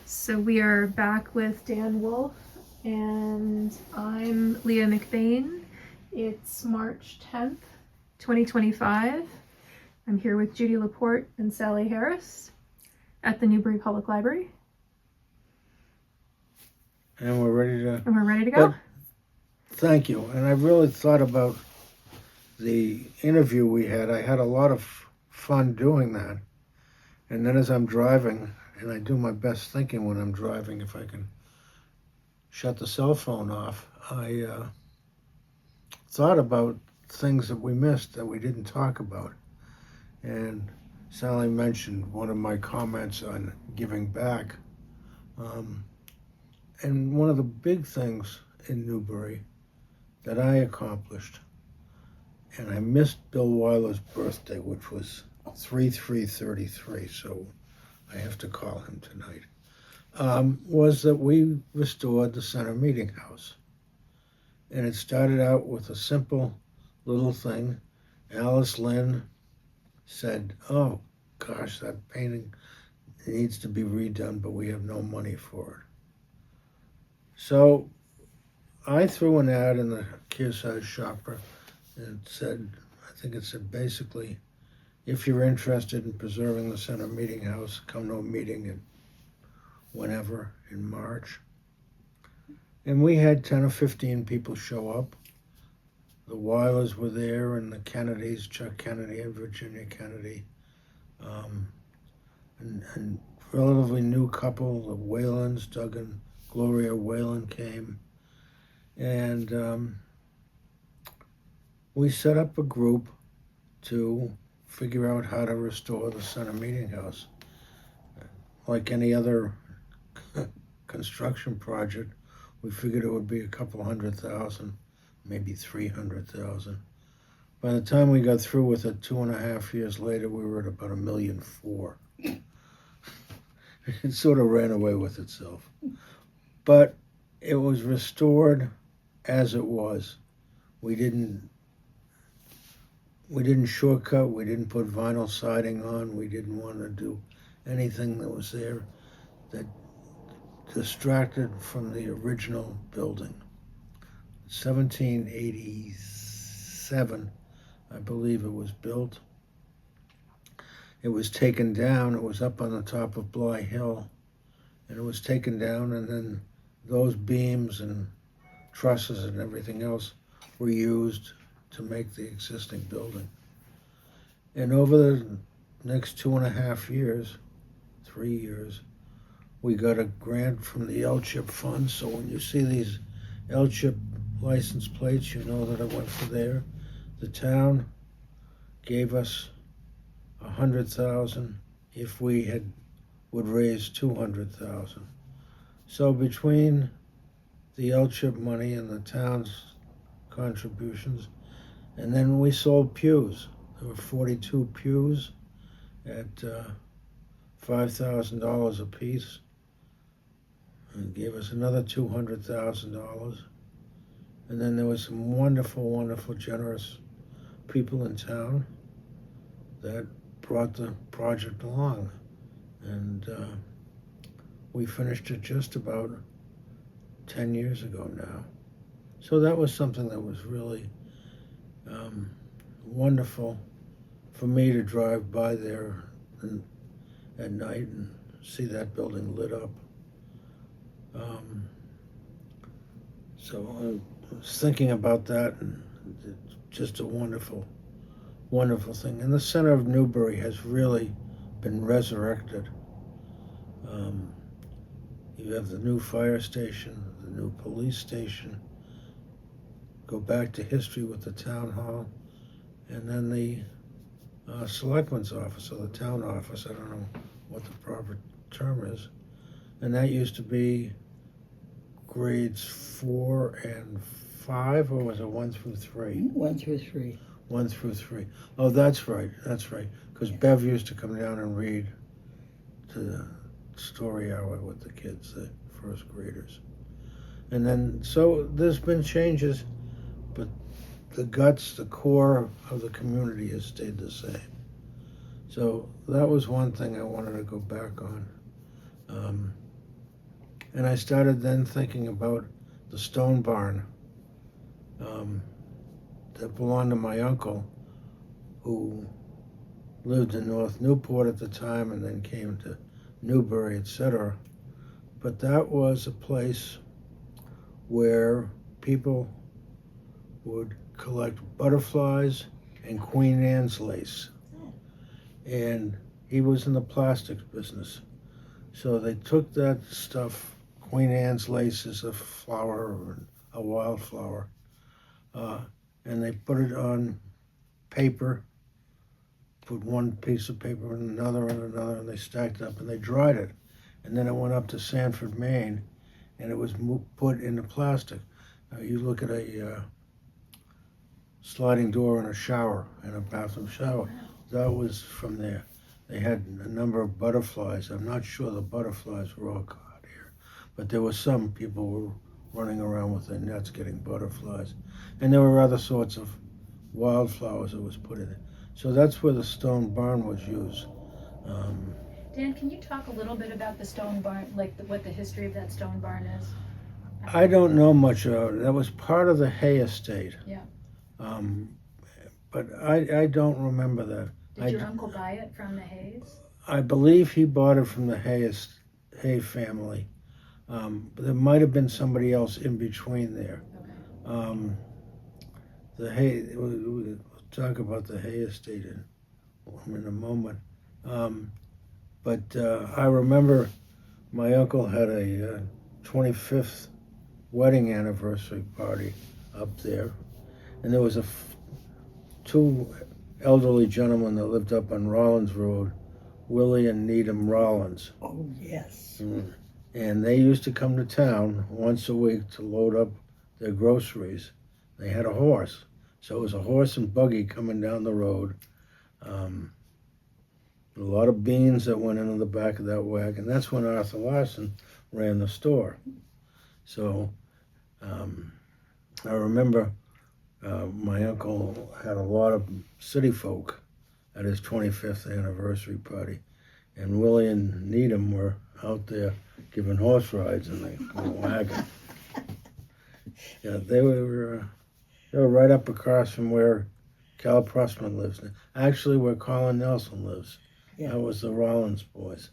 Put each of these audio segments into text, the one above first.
So we are back with Dan Wolf, and I'm Leah McBain. It's March 10th, 2025. I'm here with Judy LaPorte and Sally Harris at the Newbury Public Library. And we're ready to go? But, thank you. And I really thought about the interview we had. I had a lot of fun doing that. And then as I'm driving, and I do my best thinking when I'm driving, if I can shut the cell phone off, I thought about things that we missed that we didn't talk about. And Sally mentioned one of my comments on giving back. And one of the big things in Newbury that I accomplished, and I missed Bill Weiler's birthday, which was 3/3/33, so I have to call him tonight, was that we restored the Center Meeting House. And it started out with a simple little thing. Alice Lynn said, oh gosh, that painting needs to be redone, but we have no money for it. So I threw an ad in the Kearsarge Shopper and said, I think it said basically, if you're interested in preserving the Center Meeting House, come to a meeting in whenever in March. And we had 10 or 15 people show up. The Weilers were there, and the Kennedys, Chuck Kennedy and Virginia Kennedy, and relatively new couple, the Whalens, Doug and Gloria Whalen came. And we set up a group to figure out how to restore the Center Meeting House. Like any other construction project, we figured it would be a couple $100,000, maybe $300,000. By the time we got through with it 2.5 years later, we were at about $1.4 million. It sort of ran away with itself. But it was restored as it was. We didn't shortcut, we didn't put vinyl siding on, we didn't want to do anything that was there that distracted from the original building. 1787, I believe it was built. It was taken down, it was up on the top of Bly Hill, and it was taken down, and then those beams and trusses and everything else were used to make the existing building. And over the next 2.5 years, 3 years, we got a grant from the L-Chip fund. So when you see these L-Chip license plates, you know that it went for there. The town gave us $100,000 if we would raise $200,000. So between the L-Chip money and the town's contributions, and then we sold pews. There were 42 pews at $5,000 a piece. And gave us another $200,000. And then there was some wonderful, wonderful, generous people in town that brought the project along. And we finished it just about 10 years ago now. So that was something that was really wonderful for me to drive by there at night and see that building lit up. So I was thinking about that, and it's just a wonderful, wonderful thing. And the center of Newbury has really been resurrected. You have the new fire station, the new police station, go back to history with the town hall, and then the selectman's office, or the town office, I don't know what the proper term is. And that used to be grades 4 and 5, or was it 1 through 3? 1 through 3. 1 through 3. Oh, that's right, because Bev used to come down and read to the story hour with the kids, the first graders. And then, so there's been changes, but the guts, the core of the community has stayed the same. So that was one thing I wanted to go back on. And I started then thinking about the stone barn that belonged to my uncle, who lived in North Newport at the time and then came to Newbury, etc. But that was a place where people would collect butterflies and Queen Anne's lace. And he was in the plastics business. So they took that stuff, Queen Anne's lace is a flower, or a wildflower, and they put it on paper, put one piece of paper and another, and they stacked it up and they dried it. And then it went up to Sanford, Maine, and it was put into plastic. You look at a sliding door in a shower, in a bathroom shower, that was from there. They had a number of butterflies. I'm not sure the butterflies were all caught here, but there were some people were running around with their nets getting butterflies. And there were other sorts of wildflowers that was put in it. So that's where the stone barn was used. Dan, can you talk a little bit about the stone barn, like what the history of that stone barn is? I don't know much about it. That was part of the Hay estate. Yeah. But I don't remember that. Did your uncle buy it from the Hays? I believe he bought it from the Hay family. But there might have been somebody else in between there. Okay. The Hay, we'll talk about the Hay estate in a moment. But I remember my uncle had a 25th wedding anniversary party up there. And there was two elderly gentlemen that lived up on Rollins Road, Willie and Needham Rollins. Oh, yes. And they used to come to town once a week to load up their groceries. They had a horse. So it was a horse and buggy coming down the road. A lot of beans that went into the back of that wagon. That's when Arthur Larson ran the store. So I remember my uncle had a lot of city folk at his 25th anniversary party. And Willie and Needham were out there giving horse rides in the wagon. Yeah, they were right up across from where Cal Pressman lives. Actually, where Colin Nelson lives. Yeah. That was the Rollins boys.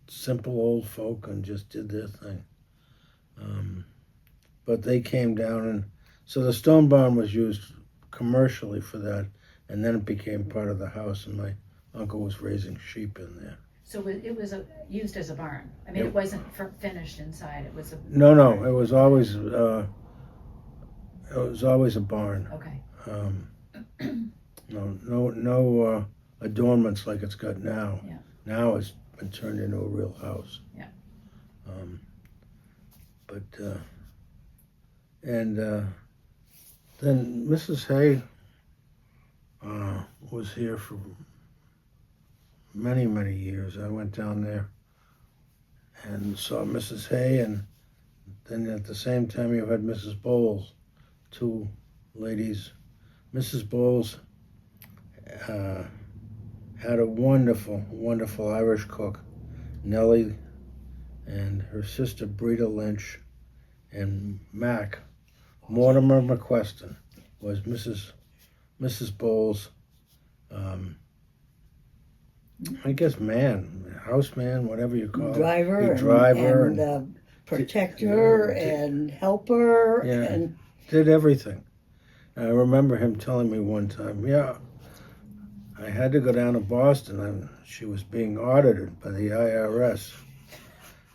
Simple old folk and just did their thing. But they came down, and so the stone barn was used commercially for that, and then it became part of the house, and my uncle was raising sheep in there. So it was used as a barn. I mean, it wasn't finished inside. It was a No, it was always a barn. Okay. No adornments like it's got now. Yeah. Now it's been turned into a real house. Yeah. Then Mrs. Hay was here for many, many years. I went down there and saw Mrs. Hay, and then at the same time you had Mrs. Bowles, two ladies. Mrs. Bowles had a wonderful, wonderful Irish cook, Nellie, and her sister Breda Lynch, and Mac. Mortimer McQueston was Mrs. Bowles, I guess houseman, whatever you call Driver, it. Driver and protector and helper. Yeah, and did everything. I remember him telling me one time, I had to go down to Boston, and she was being audited by the IRS,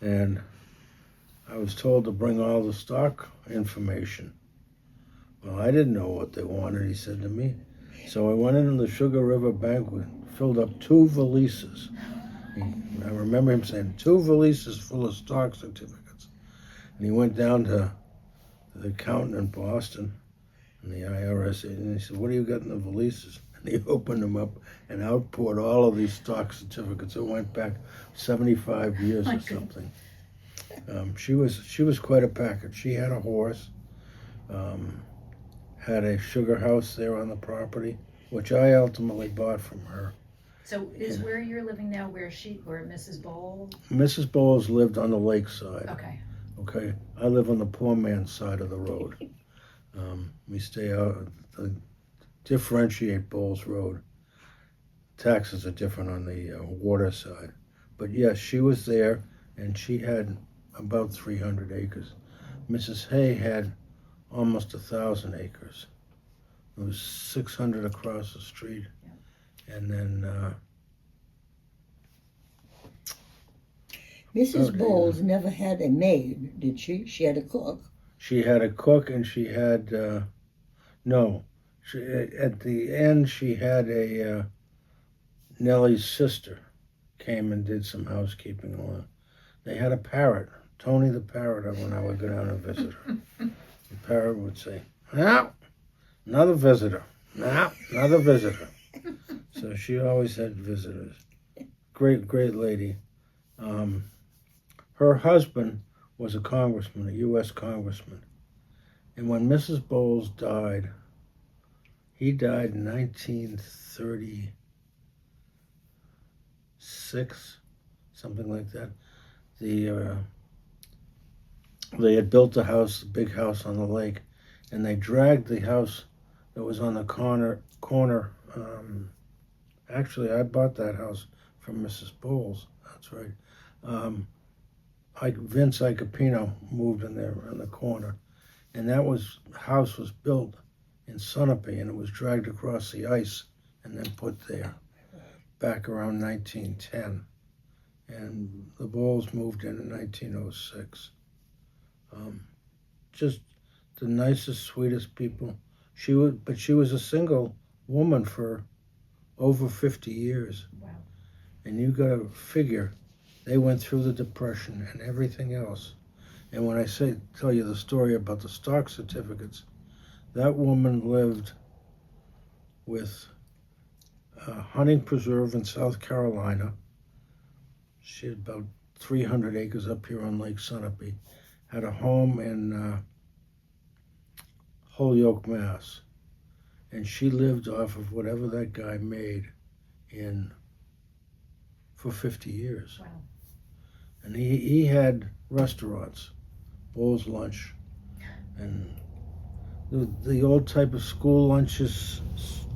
and I was told to bring all the stock information. Well, I didn't know what they wanted, he said to me. So I went into the Sugar River Bank and filled up 2 valises. I remember him saying, 2 valises full of stock certificates. And he went down to the accountant in Boston, and the IRS, and he said, what do you got in the valises? And he opened them up and outpoured all of these stock certificates. It went back 75 years or something. She was quite a package. She had a horse, had a sugar house there on the property, which I ultimately bought from her. So is where you're living now, where Mrs. Bowl? Mrs. Bowles lived on the lakeside. Okay. Okay, I live on the poor man's side of the road. We stay out, differentiate Bowles Road. Taxes are different on the water side. But yes, she was there, and she had about 300 acres. Mrs. Hay had almost 1,000 acres. It was 600 across the street. Yeah. And then Mrs. Okay. Bowles never had a maid, did she? She had a cook. she had a cook, and she had, no, at the end she had a, Nellie's sister came and did some housekeeping along. They had a parrot, Tony the parrot, when I would go down and visit her. The parrot would say, "Now, another visitor. Now, another visitor." So she always had visitors. Great, great lady. Her husband was a congressman, a U.S. congressman. And when Mrs. Bowles died, he died in 1936, something like that. They had built a house, a big house on the lake, and they dragged the house that was on the corner. Actually, I bought that house from Mrs. Bowles. That's right. Vince Icapino moved in there in the corner, and that house was built in Sunapee, and it was dragged across the ice and then put there back around 1910. And the Bowles moved in 1906. Just the nicest, sweetest people. But she was a single woman for over 50 years. Wow. And you got to figure they went through the Depression and everything else. And when I tell you the story about the stock certificates, that woman lived with a hunting preserve in South Carolina. She had about 300 acres up here on Lake Sunapee. Had a home in Holyoke, Mass. And she lived off of whatever that guy made for 50 years. Wow. And he had restaurants, Bowles Lunch, and the old type of school lunches,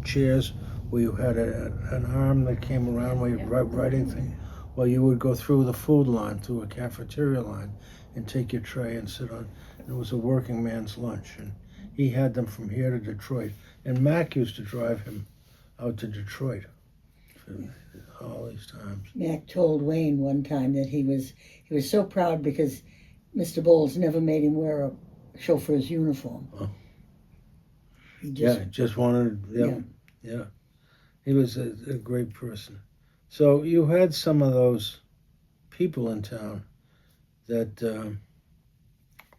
chairs where you had an arm that came around where you're writing things. Well, you would go through the food line, through a cafeteria line, and take your tray and sit on. And it was a working man's lunch, and he had them from here to Detroit. And Mac used to drive him out to Detroit for all these times. Mac told Wayne one time that he was so proud because Mr. Bowles never made him wear a chauffeur's uniform. Oh. He just, Just wanted, yeah. He was a great person. So you had some of those people in town that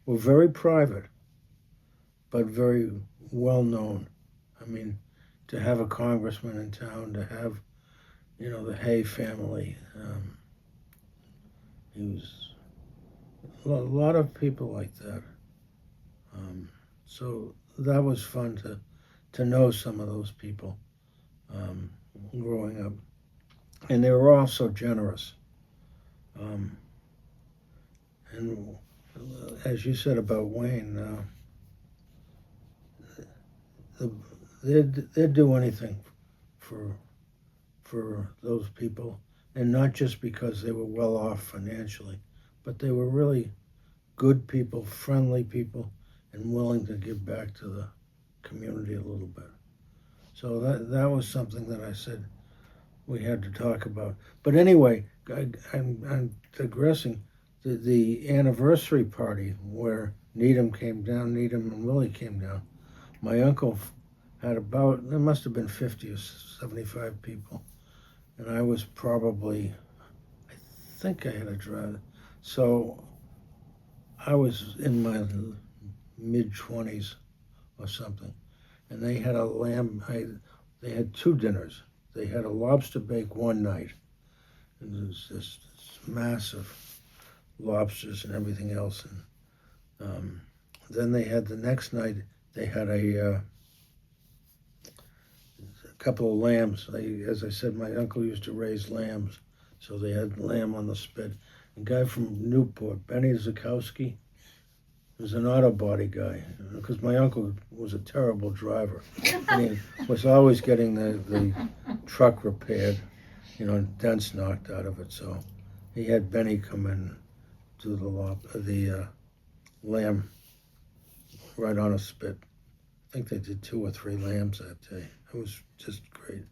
were very private, but very well known. I mean, to have a congressman in town, to have, the Hay family. He was a lot of people like that. So that was fun to know some of those people growing up. And they were all so generous. And as you said about Wayne, they'd do anything for those people, and not just because they were well off financially, but they were really good people, friendly people, and willing to give back to the community a little bit. So that was something that I said we had to talk about. But anyway, I'm digressing. The anniversary party where Needham and Willie came down, my uncle had there must have been 50 or 75 people. And I was I think I had a driver. So I was in my mid-20s or something. And they had they had two dinners. They had a lobster bake one night. And there was this massive lobsters and everything else. And then they had the next night, they had a couple of lambs. As I said, my uncle used to raise lambs, so they had lamb on the spit. A guy from Newport, Benny Zakowski, was an auto body guy, because my uncle was a terrible driver. And he was always getting the truck repaired, dents knocked out of it. So he had Benny come in, do the lamb right on a spit. I think they did 2 or 3 lambs that day. It was just great.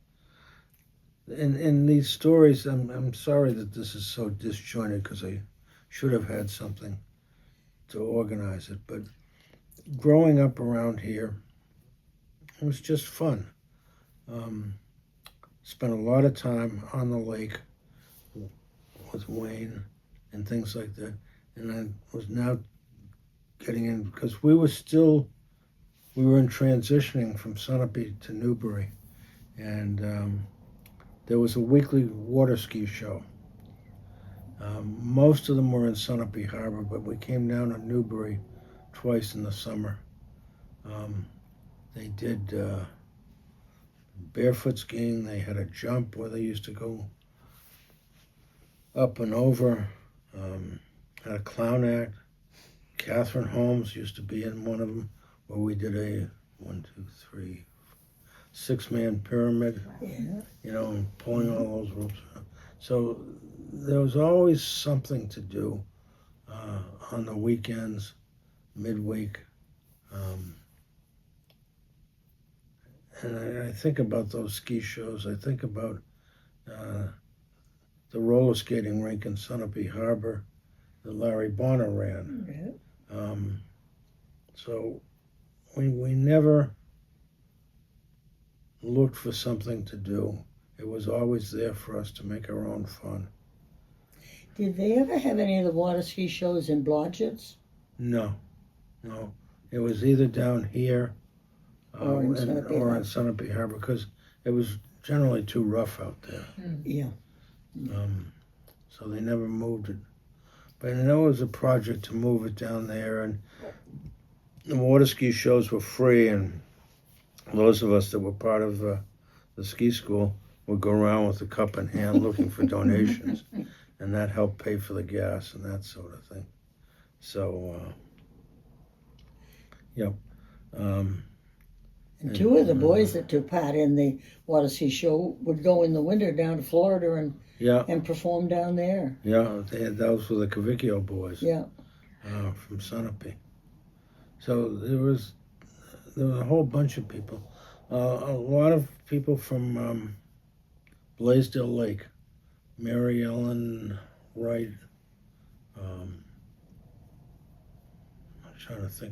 In these stories, I'm sorry that this is so disjointed, because I should have had something to organize it. But growing up around here, it was just fun. Spent a lot of time on the lake with Wayne and things like that. And I was now getting in, because we were in transitioning from Sunapee to Newbury. And there was a weekly water ski show. Most of them were in Sunapee Harbor, but we came down to Newbury twice in the summer. They did barefoot skiing. They had a jump where they used to go up and over. Had a clown act. Catherine Holmes used to be in one of them, where we did a 6-man pyramid, and pulling all those ropes. So there was always something to do on the weekends, midweek. And I think about those ski shows. I think about the roller skating rink in Sunapee Harbor that Larry Bonner ran. So we never looked for something to do. It was always there for us to make our own fun. Did they ever have any of the water ski shows in Blodgett's? No. It was either down here Or in Sunapee Harbor, because it was generally too rough out there. Yeah. So they never moved it. But I know it was a project to move it down there, and the water ski shows were free, and those of us that were part of the ski school would go around with a cup in hand looking for donations, and that helped pay for the gas and that sort of thing. So, yep. And 2 of the boys that took part in the water ski show would go in the winter down to Florida and perform down there. Yeah, those were the Cavicchio boys. Yeah. From Sunapee. So there was a whole bunch of people. A lot of people from Blaisdell Lake. Mary Ellen Wright. I'm trying to think